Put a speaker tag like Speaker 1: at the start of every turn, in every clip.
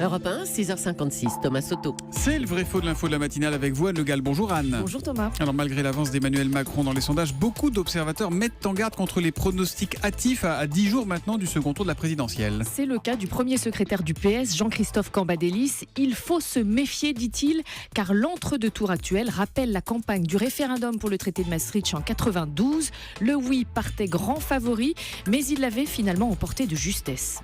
Speaker 1: Europe 1, 6h56, Thomas Soto.
Speaker 2: C'est le vrai faux de l'info de la matinale avec vous, Anne Le Gall. Bonjour Anne.
Speaker 3: Bonjour Thomas.
Speaker 2: Alors malgré l'avance d'Emmanuel Macron dans les sondages, beaucoup d'observateurs mettent en garde contre les pronostics hâtifs à 10 jours maintenant du second tour de la présidentielle.
Speaker 3: C'est le cas du premier secrétaire du PS, Jean-Christophe Cambadélis. Il faut se méfier, dit-il, car l'entre-deux-tours actuel rappelle la campagne du référendum pour le traité de Maastricht en 92. Le oui partait grand favori, mais il l'avait finalement emporté de justesse.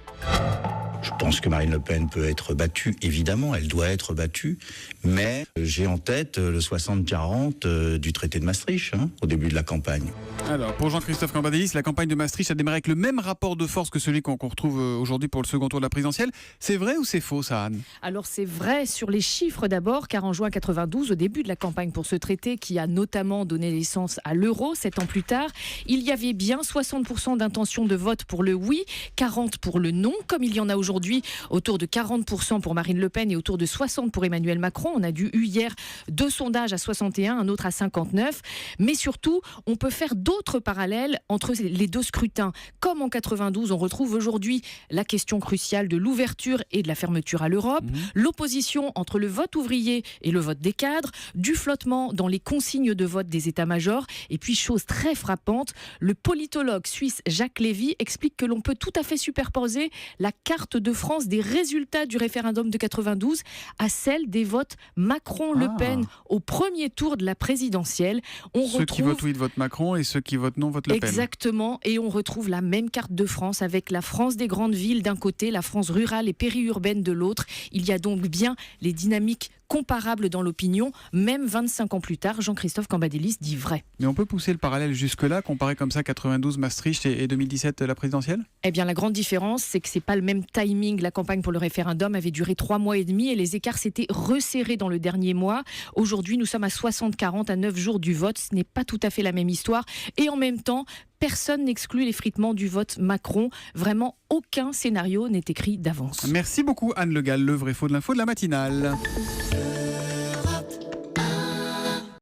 Speaker 4: Je pense que Marine Le Pen peut être battue, évidemment, elle doit être battue, mais j'ai en tête le 60-40 du traité de Maastricht, au début de la campagne.
Speaker 2: Alors, pour Jean-Christophe Cambadélis, la campagne de Maastricht a démarré avec le même rapport de force que celui qu'on retrouve aujourd'hui pour le second tour de la présidentielle. C'est vrai ou c'est faux, ça, Anne ?
Speaker 3: Alors c'est vrai sur les chiffres d'abord, car en juin 92, au début de la campagne pour ce traité, qui a notamment donné naissance à l'euro 7 ans plus tard, il y avait bien 60% d'intention de vote pour le oui, 40% pour le non, comme il y en a aujourd'hui, autour de 40% pour Marine Le Pen et autour de 60% pour Emmanuel Macron. On a eu hier 2 sondages à 61, un autre à 59. Mais surtout, on peut faire d'autres parallèles entre les deux scrutins. Comme en 92, on retrouve aujourd'hui la question cruciale de l'ouverture et de la fermeture à l'Europe, l'opposition entre le vote ouvrier et le vote des cadres, du flottement dans les consignes de vote des états-majors. Et puis, chose très frappante, le politologue suisse Jacques Lévy explique que l'on peut tout à fait superposer la carte de France des résultats du référendum de 92 à celle des votes Macron-Le Pen au premier tour de la présidentielle.
Speaker 2: Ceux qui votent oui votent Macron et ceux qui votent non votent Le Pen.
Speaker 3: Exactement, et on retrouve la même carte de France avec la France des grandes villes d'un côté, la France rurale et périurbaine de l'autre. Il y a donc bien les dynamiques comparables dans l'opinion, même 25 ans plus tard, Jean-Christophe Cambadélis dit vrai.
Speaker 2: Mais on peut pousser le parallèle jusque-là, comparer comme ça 92 Maastricht et 2017 la présidentielle ?
Speaker 3: Eh bien, la grande différence, c'est que c'est pas le même timing. La campagne pour le référendum avait duré 3 mois et demi et les écarts s'étaient resserrés dans le dernier mois. Aujourd'hui, nous sommes à 60-40, à 9 jours du vote. Ce n'est pas tout à fait la même histoire. Et en même temps, personne n'exclut l'effritement du vote Macron. Vraiment, aucun scénario n'est écrit d'avance.
Speaker 2: Merci beaucoup Anne Le Gall, le vrai faux de l'info de la matinale.